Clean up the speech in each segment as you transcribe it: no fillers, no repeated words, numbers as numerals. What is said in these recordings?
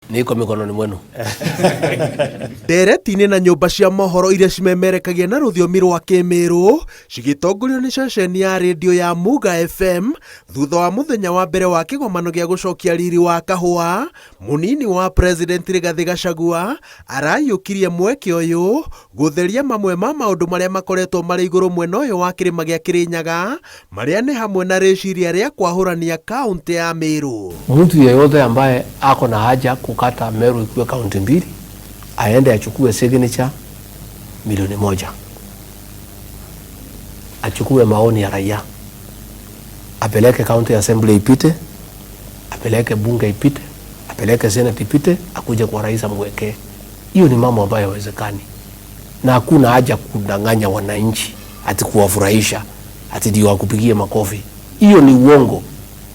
niko mikononi mwenu. Ndereti-inĩ na nyũmba cia mohoro iria cimemerekagia na rũthiomi rwa Kĩmĩrũ cigitongorio nĩ ceceni ya redio ya Muga FM thutha wa mũthenya wa mbere wa kĩgomano gĩa gũcokia riri wa kahũa, mũnini wa president Rigathi Gachagua araiyũkirie mweke ũyũ gũtheria mamwe ma maũndũ marĩa makoretwo marĩ igũrũ mwena ũyũ wa kĩrĩma gĩa Kĩrĩnyaga, marĩa nĩ hamwe na rĩciria rĩa kwahũrania kaunti ya Meru. Mtu yeyote ambaye ako na haja kukata Meru ikuwe kaunti mbili aende achukue signature milioni 1, achukue maoni ya raia, apeleke county assembly ipite, apeleke bunge ipite, apeleke senate ipite, akuje kwa rais amwekee. Hiyo ni mambo ambayo haiwezekani, na hakuna haja kudanganya wananchi ati kuwafurahisha ati ndio wakupigie makofi. Hiyo ni uongo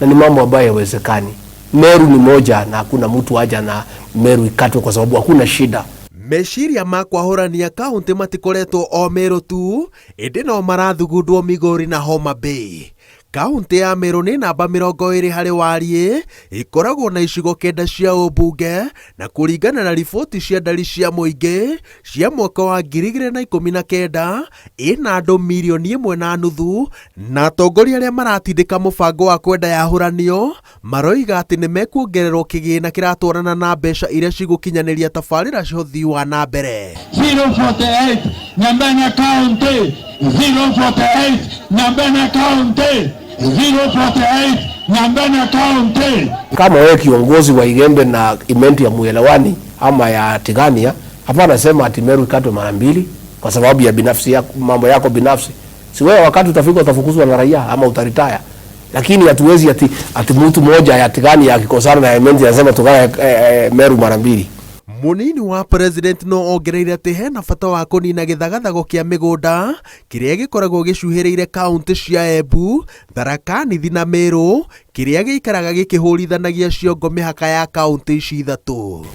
na ni mambo ambayo haiwezekani. Meru ni moja na hakuna mtu haja na Meru ikatwe kwa sababu hakuna shida. Meciria ma kwahũrania kaunti matikoretwo o Meru tu, ĩndĩ no marathugundwo Migori na Homa Bay. Kaunti ya Meru nĩ namba 20 harĩ wariĩ, ĩkoragwo na icigo 9 cia ũmbunge, na kũringana na riboti cia ndari cia mũingĩ cia mwaka wa 2019 ĩna andũ 1.5 million, na atongoria arĩa maratindĩka mũbango wa kwenda yahũranio maroiga atĩ nĩ mekuongererwo kĩgĩna kĩratwarana na mbeca iria cigũkinyanĩria tabarĩra cia ũthii wa na mbere. 048 Nyambene County, 048 Nyambene County, 048 Nyambene County. Kama wewe kiongozi wa Igembe na imenti ya Muelewani ama ya Tigania, hapana sema ati Meru ikatwe mara 2 kwa sababu ya binafsi yako, mambo yako binafsi. Si wewe wakati utafika utafukuzwa na raia ama utaritaya. Lakini hatuwezi ati mtu mmoja ya Tigania akikosana na imenti anasema tukana Meru mara 2. Munini wa president no ongereire ati hena bata wa kunina githagathago kia migunda kiria gikoragwo gicuhiriire kaunti cia Embu, Tharaka Nithi na Meru, kiria giikaraga gikihurithanagia ciongo mihaka ya kaunti ici ithatu.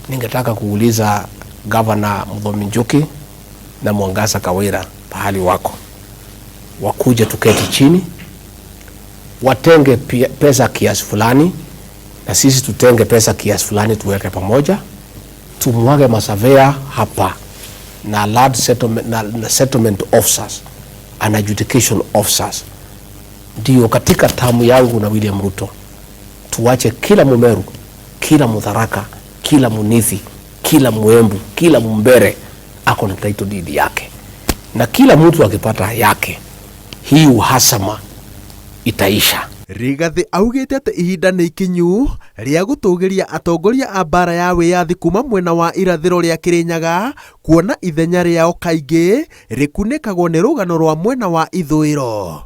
Ningetaka kuuliza Governor Muthomi Njuki na Mwangaza Kawira pahali wako, wakuje tuketi chini, watenge pesa kiasi fulani na sisi tutenge pesa kiasi fulani, tuweke pamoja, tumwage masavea hapa na land settlement, na settlement officers and adjudication officers. Ndio katika tamu yangu na William Ruto tuwache kila Mumeru, kila Mutharaka, kila Munithi, kila Muembu, kila Mumbere ako na title deed yake, na kila mtu akipata yake hii uhasama itaisha. Rigathi augite ati ihinda nĩ ikinyu rĩa gũtũgĩria atongoria a bara ya wĩyathi kuma mwena wa irathĩro rĩa Kĩrĩnyaga kuona ithenya rĩao kaingĩ rĩkunĩkagwo nĩ rũgano rwa mwena wa ithũĩro.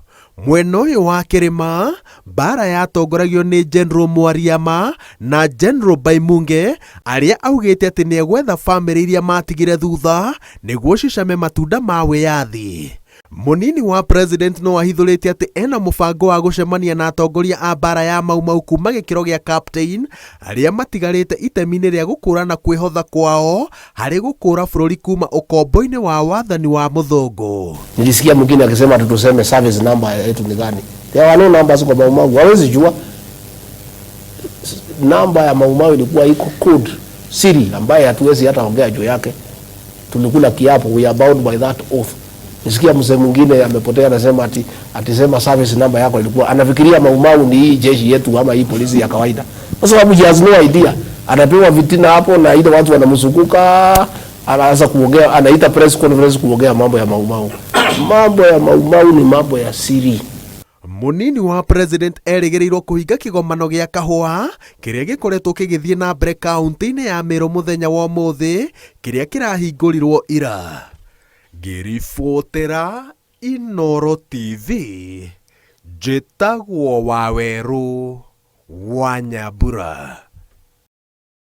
Mwena ũyũ wa kĩrĩma bara yatongoragio nĩ General Mwariama na General Baimunge, arĩa augite ati nĩ egwetha famĩlĩ iria matigire thutha nĩguo cicame matunda ma wĩyathi. Munini wa president no ahithũrĩte ati ena mũbango wa gũcemania na atongoria a bara ya Mau kuma gĩkĩro gĩa captain arĩa matigarĩte itemi-inĩ rĩa gũkũrana kwĩhotha kwao harĩ gũkũra bũrũri kuma ũkombo-inĩ wa wathani wa mũthũngũ. Nilisikia mwingine akisema tuseme service number yetu ni gani. There were no numbers kwa Mau. Hawezi jua namba ya Mau ilikuwa iko code siri ambaye hatuwezi hata ongea juu yake. Tulikula kiapo, we are bound by that oath. Nisikia mzee mwingine amepotea anasema atisema service number yako ilikuwa, anafikiria Mau ni hii jeshi yetu ama hii polisi ya kawaida, kwa sababu he has no idea. Anapewa vitina hapo na ile watu wanamsukuka, anaanza kuongea, anaita press conference kuongea mambo ya Mau. Mambo ya Mau ni mambo ya siri. Munini wa president erĩgĩrĩirwo kũhinga kĩgomano gĩa kahũa kĩrĩa gĩkoretwo kĩgĩthiĩ na mbere kaunti-inĩ ya Meru mũthenya wa ũmũthĩ, kĩrĩa kĩrahingũrirwo ira. Ngĩribotera Inooro TV, njĩtagwo Waweru wa Nyambura.